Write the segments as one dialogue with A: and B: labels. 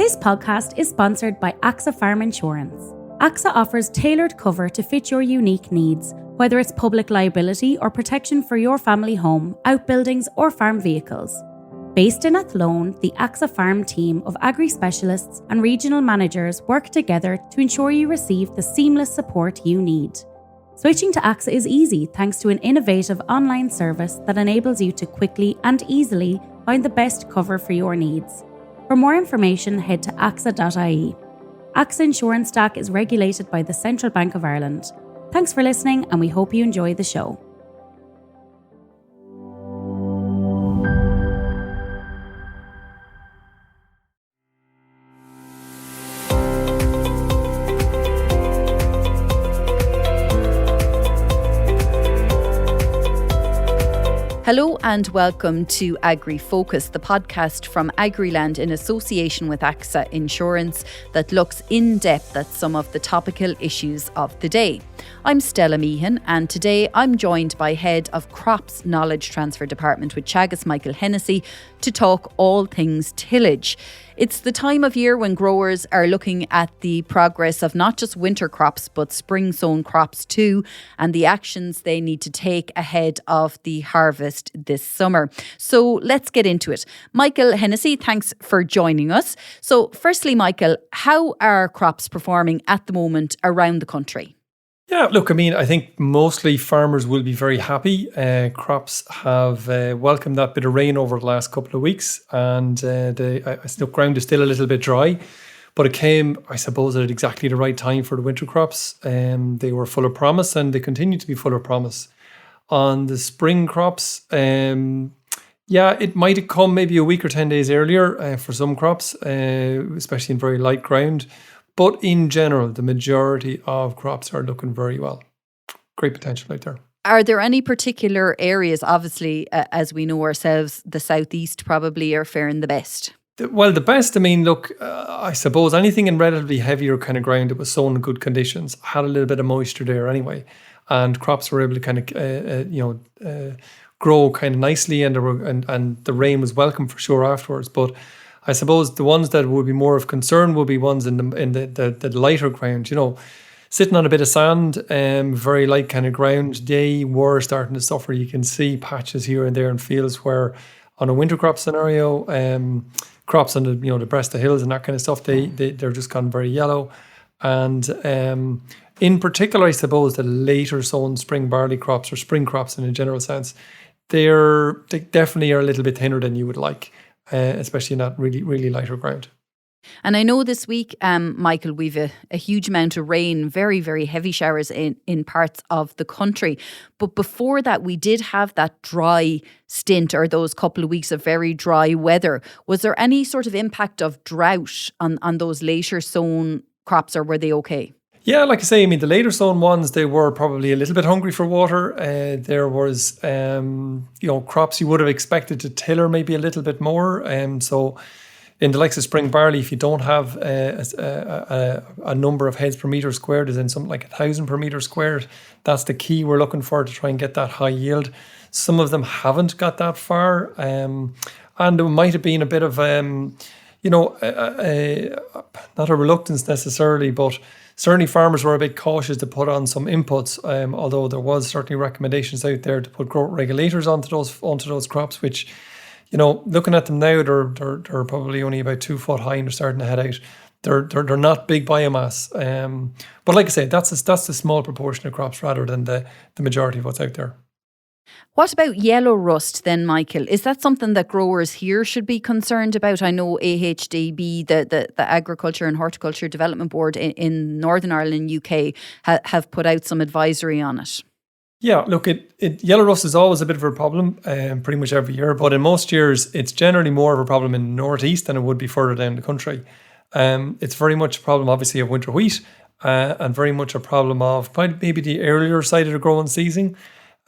A: This podcast is sponsored by Axa Farm Insurance. Axa offers tailored cover to fit your unique needs, whether it's public liability or protection for your family home, outbuildings or farm vehicles. Based in Athlone, the Axa Farm team of agri-specialists and regional managers work together to ensure you receive the seamless support you need. Switching to Axa is easy thanks to an innovative online service that enables you to quickly and easily find the best cover for your needs. For more information, head to axa.ie. Axa Insurance DAC is regulated by the Central Bank of Ireland. Thanks for listening, and we hope you enjoy the show.
B: Hello and welcome to AgriFocus, the podcast from Agriland in association with Axa Insurance that looks in depth at some of the topical issues of the day. I'm Stella Meehan, and today I'm joined by Head of Crops Knowledge Transfer Department with Teagasc Michael Hennessy to talk all things tillage. It's the time of year when growers are looking at the progress of not just winter crops but spring-sown crops too, and the actions they need to take ahead of the harvest this summer. So let's get into it. Michael Hennessy, thanks for joining us. So firstly, Michael, how are crops performing at the moment around the country?
C: Yeah, look, I think mostly farmers will be very happy. Crops have welcomed that bit of rain over the last couple of weeks, and the ground is still a little bit dry, but it came, I suppose, at exactly the right time for the winter crops. They were full of promise, and they continue to be full of promise. On the spring crops, it might have come maybe a week or 10 days earlier for some crops, especially in very light ground. But in general, the majority of crops are looking very well. Great potential out there.
B: Are there any particular areas, obviously, as we know ourselves, the southeast probably are faring the best?
C: Well, the best, I suppose anything in relatively heavier kind of ground that was sown in good conditions had a little bit of moisture there anyway. And crops were able to kind of, grow kind of nicely, and the rain was welcome for sure afterwards. But I suppose the ones that would be more of concern will be ones in the lighter ground, sitting on a bit of sand, very light kind of ground. They were starting to suffer. You can see patches here and there in fields where on a winter crop scenario, crops on the breast of hills and that kind of stuff, they're just gone very yellow. And in particular, I suppose the later sown spring barley crops or spring crops in a general sense, they definitely are a little bit thinner than you would like. Especially in that really, really lighter ground.
B: And I know this week, Michael, we've a huge amount of rain, very, very heavy showers in parts of the country. But before that, we did have that dry stint, or those couple of weeks of very dry weather. Was there any sort of impact of drought on those later sown crops, or were they okay?
C: Yeah, like I say, the later sown ones, they were probably a little bit hungry for water. There was, crops you would have expected to tiller maybe a little bit more. So in the likes of spring barley, if you don't have a number of heads per metre squared, as in something like 1,000 per metre squared, that's the key we're looking for to try and get that high yield. Some of them haven't got that far. And there might have been a bit of, not a reluctance necessarily, but certainly farmers were a bit cautious to put on some inputs, although there was certainly recommendations out there to put growth regulators onto those crops, which, looking at them now, they're probably only about 2 foot high and they're starting to head out. They're not big biomass. But like I say, that's a small proportion of crops rather than the majority of what's out there.
B: What about yellow rust then, Michael? Is that something that growers here should be concerned about? I know AHDB, the Agriculture and Horticulture Development Board in Northern Ireland and UK have put out some advisory on it.
C: Yeah, look, yellow rust is always a bit of a problem pretty much every year, but in most years it's generally more of a problem in the northeast than it would be further down the country. It's very much a problem obviously of winter wheat and very much a problem of maybe the earlier side of the growing season.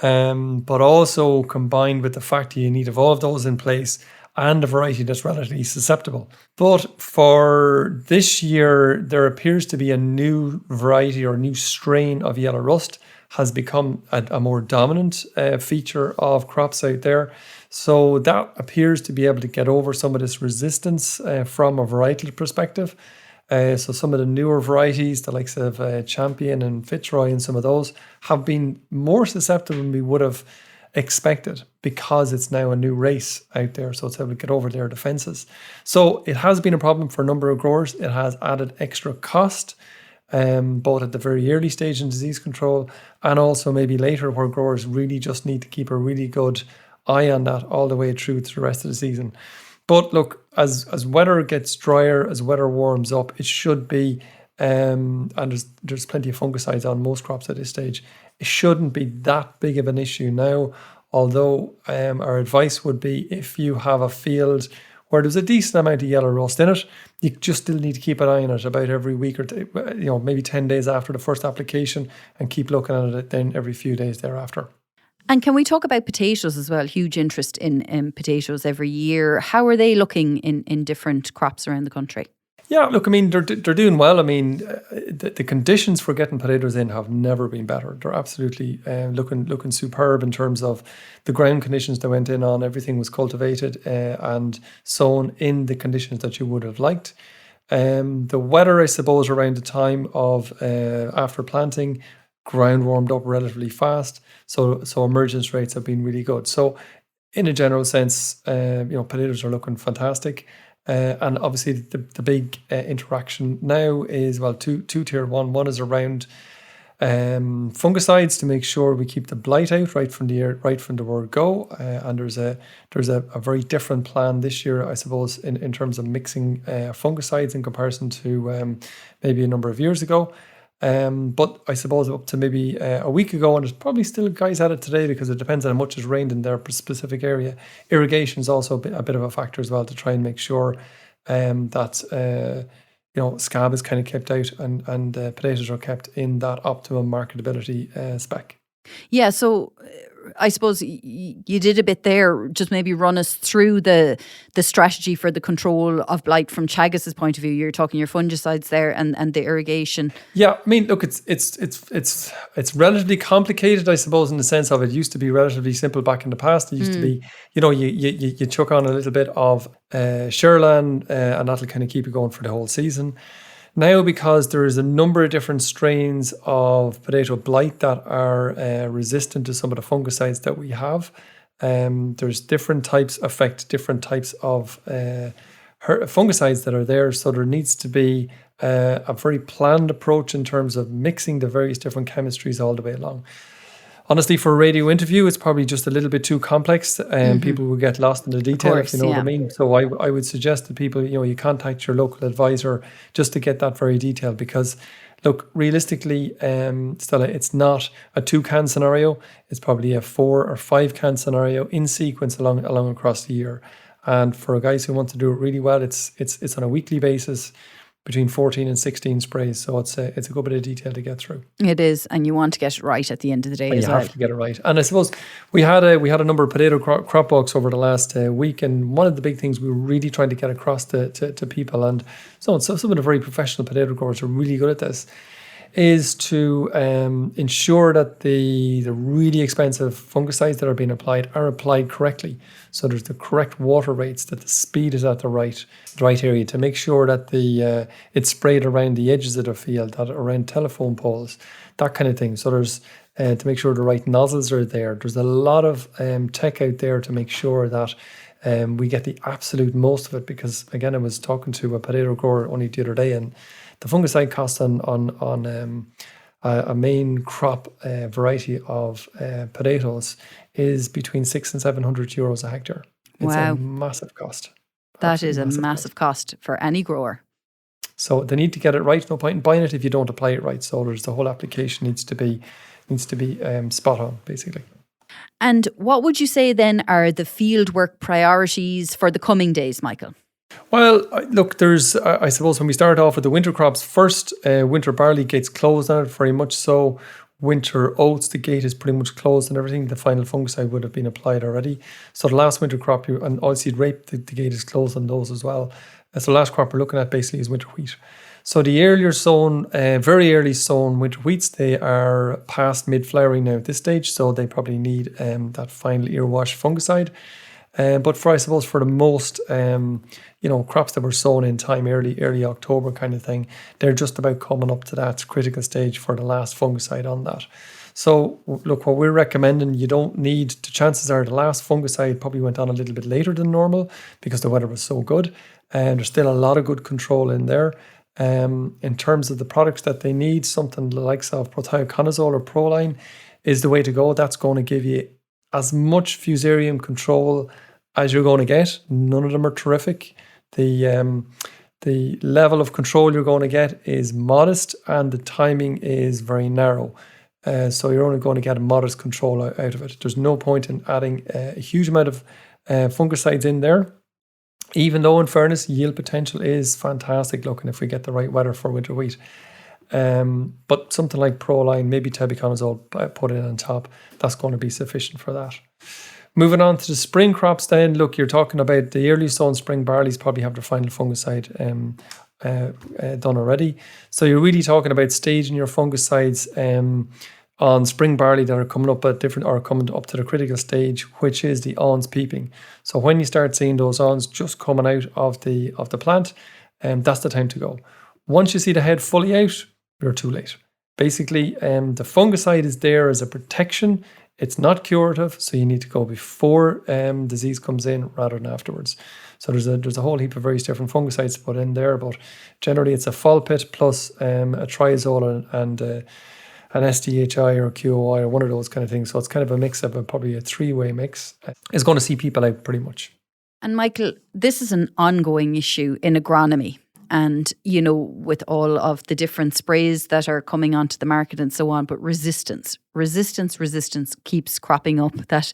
C: But also combined with the fact that you need all of those in place and a variety that's relatively susceptible. But for this year, there appears to be a new variety or new strain of yellow rust has become a more dominant feature of crops out there. So that appears to be able to get over some of this resistance from a varietal perspective. So some of the newer varieties, the likes of Champion and Fitzroy and some of those, have been more susceptible than we would have expected because it's now a new race out there. So it's able to get over their defences. So it has been a problem for a number of growers. It has added extra cost, both at the very early stage in disease control and also maybe later, where growers really just need to keep a really good eye on that all the way through to the rest of the season. But look, as weather gets drier, as weather warms up, it should be, and there's plenty of fungicides on most crops at this stage. It shouldn't be that big of an issue now, although our advice would be, if you have a field where there's a decent amount of yellow rust in it, you just still need to keep an eye on it about every week or two, maybe 10 days after the first application, and keep looking at it then every few days thereafter.
B: And can we talk about potatoes as well? Huge interest in potatoes every year. How are they looking in different crops around the country?
C: Yeah, look, I mean, they're doing well. I mean, the conditions for getting potatoes in have never been better. They're absolutely looking superb in terms of the ground conditions they went in on. Everything was cultivated and sown in the conditions that you would have liked. The weather, I suppose, around the time of after planting, ground warmed up relatively fast, so emergence rates have been really good. So in a general sense, potatoes are looking fantastic. And obviously the big interaction now is, well, two tier one. One is around fungicides to make sure we keep the blight out right from the word go. And there's a very different plan this year, I suppose, in terms of mixing fungicides in comparison to maybe a number of years ago. But I suppose up to maybe a week ago, and there's probably still guys at it today because it depends on how much has rained in their specific area. Irrigation is also a bit of a factor as well to try and make sure that scab is kind of kept out and potatoes are kept in that optimum marketability spec.
B: Yeah, so I suppose you did a bit there. Just maybe run us through the strategy for the control of blight from Teagasc's point of view. You're talking your fungicides there and the irrigation.
C: Yeah, I mean, look, it's relatively complicated, I suppose, in the sense of it used to be relatively simple back in the past. It used to be, you chuck on a little bit of Sherlan and that'll kind of keep you going for the whole season. Now, because there is a number of different strains of potato blight that are resistant to some of the fungicides that we have, there's different types affect different types of fungicides that are there. So there needs to be a very planned approach in terms of mixing the various different chemistries all the way along. Honestly, for a radio interview, it's probably just a little bit too complex and people will get lost in the detail, if you know what I mean. So I would suggest that people, you contact your local advisor just to get that very detailed, because look, realistically, Stella, it's not a 2-can scenario. It's probably a 4 or 5-can scenario in sequence along across the year. And for guys who want to do it really well, it's on a weekly basis, between 14 and 16 sprays. So it's a good bit of detail to get through.
B: It is, and you want to get it right at the end of the day as well.
C: You have to get it right. And I suppose we had a number of potato crop walks over the last week, and one of the big things we were really trying to get across to people, and so some of the very professional potato growers are really good at this, is to ensure that the really expensive fungicides that are being applied are applied correctly. So there's the correct water rates, that the speed is at the right area, to make sure that it's sprayed around the edges of the field, that around telephone poles, that kind of thing. So there's to make sure the right nozzles are there. There's a lot of tech out there to make sure that we get the absolute most of it, because again, I was talking to a potato grower only the other day, and the fungicide cost on a main crop variety of potatoes is between 600 and 700 euros a hectare. It's a massive cost.
B: That is a massive cost for any grower.
C: So they need to get it right. No point in buying it if you don't apply it right. So the whole application needs to be spot on, basically.
B: And what would you say then are the fieldwork priorities for the coming days, Michael?
C: Well, look, there's, I suppose, when we start off with the winter crops, first, winter barley gate's closed on it, very much so. Winter oats, the gate is pretty much closed and everything. The final fungicide would have been applied already. So the last winter crop, and oilseed rape, the gate is closed on those as well. So the last crop we're looking at basically is winter wheat. So the earlier sown, very early sown winter wheats, they are past mid-flowering now at this stage, so they probably need that final earwash fungicide. But I suppose for the most, crops that were sown in time, early October kind of thing, they're just about coming up to that critical stage for the last fungicide on that. So look, what we're recommending, you don't need, the chances are the last fungicide probably went on a little bit later than normal because the weather was so good. And there's still a lot of good control in there. In terms of the products that they need, something the likes of prothioconazole or Proline is the way to go. That's going to give you as much fusarium control as you're going to get. None of them are terrific. The level of control you're going to get is modest, and the timing is very narrow. So you're only going to get a modest control out of it. There's no point in adding a huge amount of fungicides in there, even though in fairness, yield potential is fantastic looking if we get the right weather for winter wheat. But something like Proline, maybe tebuconazole put in on top, that's going to be sufficient for that. Moving on to the spring crops then, look, you're talking about the early sown spring barleys probably have their final fungicide done already. So you're really talking about staging your fungicides on spring barley that are coming up coming up to the critical stage, which is the awns peeping. So when you start seeing those awns just coming out of the plant, that's the time to go. Once you see the head fully out, you're too late. Basically, the fungicide is there as a protection. It's not curative, so you need to go before disease comes in rather than afterwards. So there's a whole heap of various different fungicides to put in there, but generally it's a Folpit plus a triazole and an SDHI or QOI or one of those kind of things. So it's kind of a mix of probably a three-way mix. It's going to see people out pretty much.
B: And Michael, this is an ongoing issue in agronomy. And, with all of the different sprays that are coming onto the market and so on, but resistance keeps cropping up. That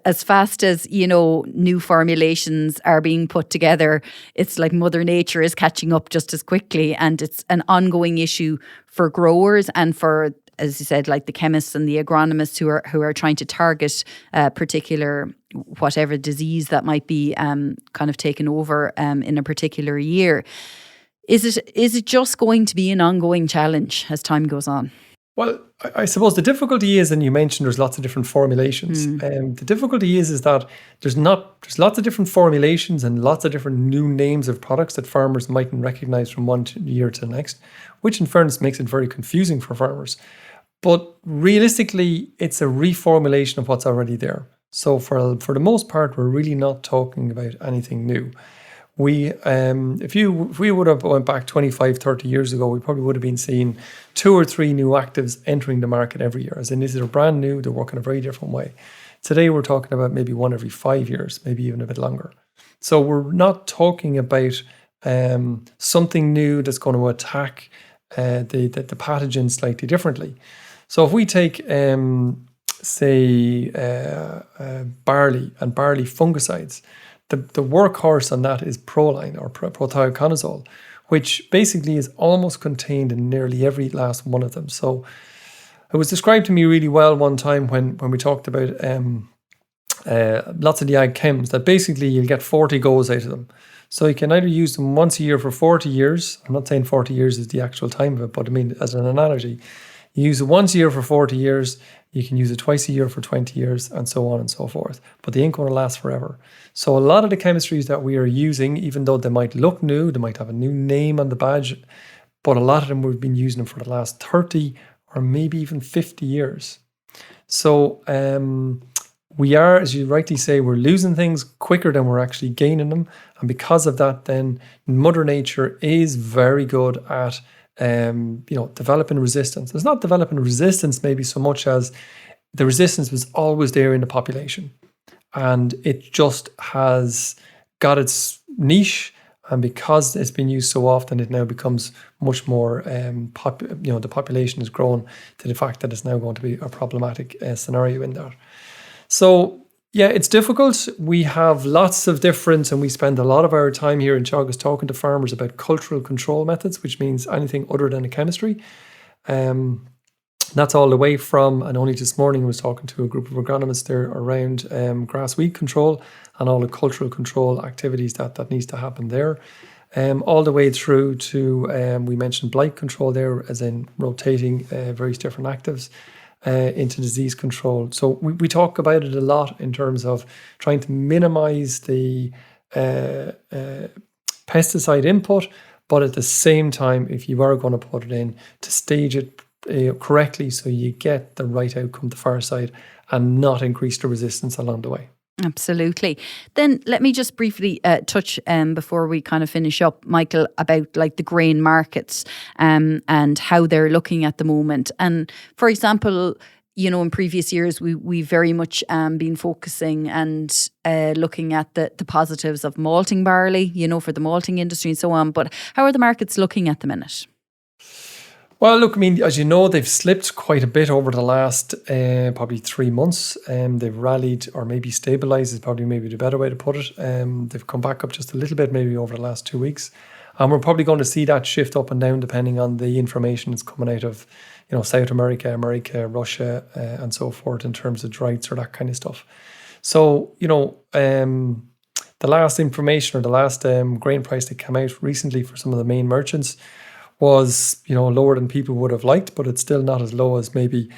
B: as fast as, new formulations are being put together, it's like Mother Nature is catching up just as quickly. And it's an ongoing issue for growers and for, as you said, like the chemists and the agronomists who are trying to target particular whatever disease that might be kind of taken over in a particular year. Is it just going to be an ongoing challenge as time goes on?
C: Well, I suppose the difficulty is, and you mentioned there's lots of different formulations. The difficulty is that there's lots of different formulations and lots of different new names of products that farmers mightn't recognize from one year to the next, which in fairness makes it very confusing for farmers. But realistically, it's a reformulation of what's already there. So for the most part, we're really not talking about anything new. If we would have went back 25, 30 years ago, we probably would have been seeing 2 or 3 new actives entering the market every year. As in, these are brand new, they work in a very different way. Today, we're talking about maybe 1 every 5 years, maybe even a bit longer. So we're not talking about something new that's going to attack the pathogen slightly differently. So if we take, say, barley and barley fungicides, the workhorse on that is Proline or prothioconazole, which basically is almost contained in nearly every last one of them. So it was described to me really well one time when we talked about lots of the ag chems, that basically you'll get 40 goes out of them. So you can either use them once a year for 40 years. I'm not saying 40 years is the actual time of it, but I mean, as an analogy, you use it once a year for 40 years, you can use it twice a year for 20 years, and so on and so forth. But they ain't going to last forever. So a lot of the chemistries that we are using, even though they might look new, they might have a new name on the badge, but a lot of them we've been using them for the last 30 or maybe even 50 years. So we are, as you rightly say, we're losing things quicker than we're actually gaining them. And because of that, then Mother Nature is very good at developing resistance. It's not developing resistance maybe so much as the resistance was always there in the population, and it just has got its niche, and because it's been used so often, it now becomes much more the population has grown to the fact that it's now going to be a problematic scenario in that. So yeah, it's difficult. We have lots of different, and we spend a lot of our time here in Teagasc talking to farmers about cultural control methods, which means anything other than a chemistry. That's all the way from, and only this morning I was talking to a group of agronomists there around grass weed control and all the cultural control activities that needs to happen there. all the way through to, we mentioned blight control there, as in rotating various different actives into disease control. So we talk about it a lot in terms of trying to minimize the pesticide input, but at the same time, if you are going to put it in, to stage it correctly so you get the right outcome the far side and not increase the resistance along the way.
B: Absolutely. Then let me just briefly touch before we kind of finish up, Michael, about like the grain markets and how they're looking at the moment. And for example, in previous years, we very much been focusing and looking at the positives of malting barley, for the malting industry and so on. But how are the markets looking at the minute?
C: Well, look, I mean, as you know, they've slipped quite a bit over the last probably 3 months. They've rallied, or maybe stabilised is probably maybe the better way to put it. They've come back up just a little bit maybe over the last 2 weeks. And we're probably going to see that shift up and down depending on the information that's coming out of, South America, Russia, and so forth in terms of droughts or that kind of stuff. So, the last information or the last grain price that came out recently for some of the main merchants was, lower than people would have liked, but it's still not as low as maybe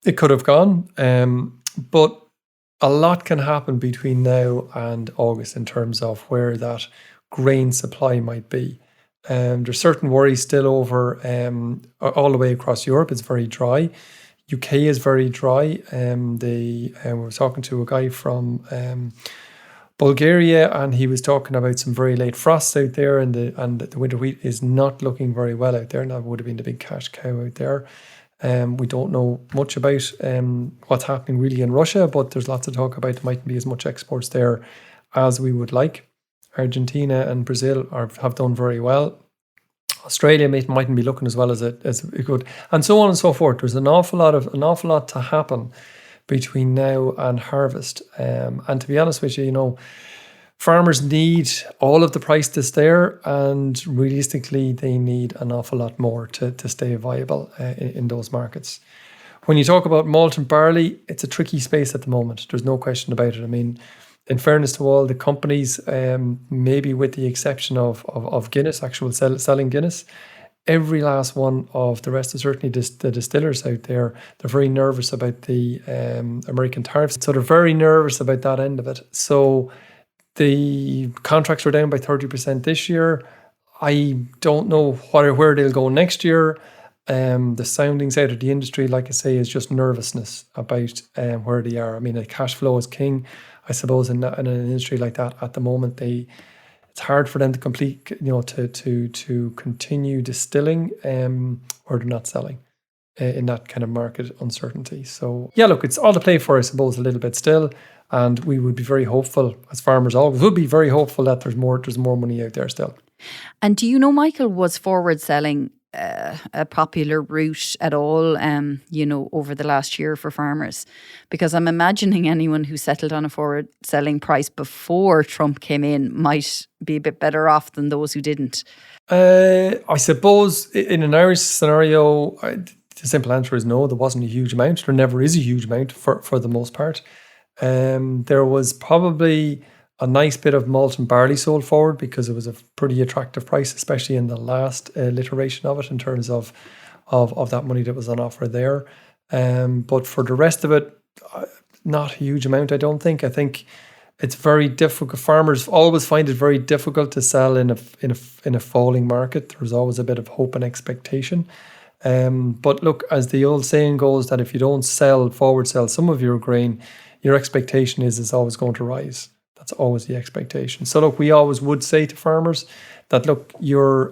C: it could have gone. But a lot can happen between now and August in terms of where that grain supply might be. There's certain worries still over all the way across Europe. It's very dry. UK is very dry. We were talking to a guy from Bulgaria, and he was talking about some very late frosts out there, and the winter wheat is not looking very well out there. And that would have been the big cash cow out there. We don't know much about what's happening really in Russia, but there's lots of talk about there mightn't be as much exports there as we would like. Argentina and Brazil have done very well. Australia mightn't be looking as well as it could, and so on and so forth. There's an awful lot to happen between now and harvest. And to be honest with you, farmers need all of the price that's there, and realistically, they need an awful lot more to stay viable in those markets. When you talk about malt and barley, it's a tricky space at the moment. There's no question about it. I mean, in fairness to all the companies, maybe with the exception of Guinness, actual selling Guinness, every last one of the rest of certainly the distillers out there, they're very nervous about the American tariffs. So they're very nervous about that end of it. So the contracts were down by 30% this year. I don't know where they'll go next year. The soundings out of the industry, like I say, is just nervousness about where they are. I mean, cash flow is king, I suppose, in an industry like that at the moment. It's hard for them to complete, to continue distilling, or they're not selling in that kind of market uncertainty. So yeah, look, it's all to play for, I suppose, a little bit still. And we would be very hopeful, as farmers always would be very hopeful, that there's more money out there still.
B: And do you know, Michael, was forward selling a popular route at all, over the last year for farmers? Because I'm imagining anyone who settled on a forward selling price before Trump came in might be a bit better off than those who didn't.
C: I suppose in an Irish scenario, the simple answer is no, there wasn't a huge amount. There never is a huge amount for the most part. There was probably a nice bit of malt and barley sold forward because it was a pretty attractive price, especially in the last iteration of it in terms of that money that was on offer there. But for the rest of it, not a huge amount, I don't think. I think it's very difficult. Farmers always find it very difficult to sell in a falling market. There's always a bit of hope and expectation. But look, as the old saying goes, that if you don't forward sell some of your grain, your expectation is it's always going to rise. That's always the expectation. So look, we always would say to farmers that, look, your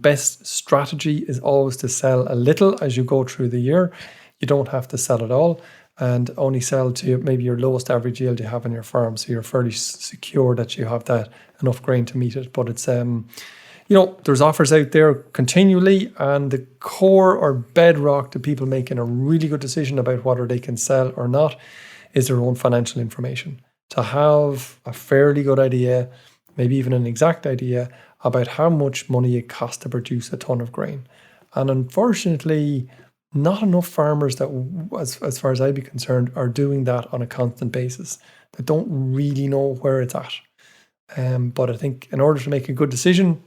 C: best strategy is always to sell a little as you go through the year. You don't have to sell it all, and only sell to maybe your lowest average yield you have on your farm. So you're fairly secure that you have that enough grain to meet it. But it's, there's offers out there continually, and the core or bedrock to people making a really good decision about whether they can sell or not is their own financial information. To have a fairly good idea, maybe even an exact idea about how much money it costs to produce a ton of grain. And unfortunately, not enough farmers that, as far as I'd be concerned, are doing that on a constant basis. They don't really know where it's at. But I think in order to make a good decision,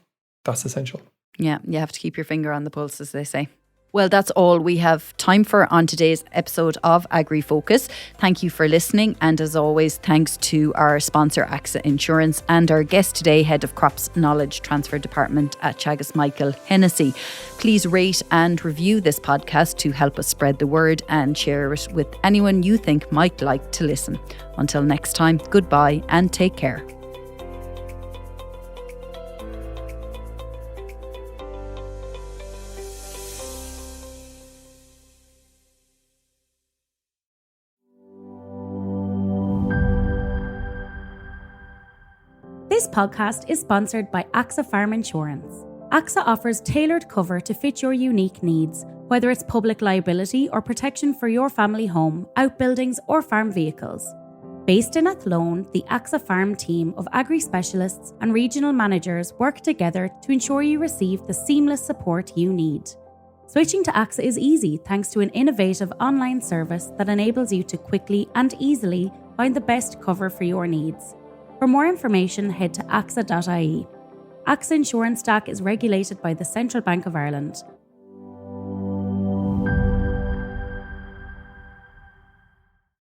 C: that's essential.
B: Yeah, you have to keep your finger on the pulse, as they say. Well, that's all we have time for on today's episode of AgriFocus. Thank you for listening. And as always, thanks to our sponsor, Axa Insurance, and our guest today, Head of Crops Knowledge Transfer Department at Teagasc Michael Hennessy. Please rate and review this podcast to help us spread the word and share it with anyone you think might like to listen. Until next time, goodbye and take care.
A: This podcast is sponsored by Axa Insurance. Axa offers tailored cover to fit your unique needs, whether it's public liability or protection for your family home, outbuildings or farm vehicles. Based in Athlone, the Axa Farm team of agri-specialists and regional managers work together to ensure you receive the seamless support you need. Switching to Axa is easy thanks to an innovative online service that enables you to quickly and easily find the best cover for your needs. For more information, head to axa.ie. Axa Insurance Stack is regulated by the Central Bank of Ireland.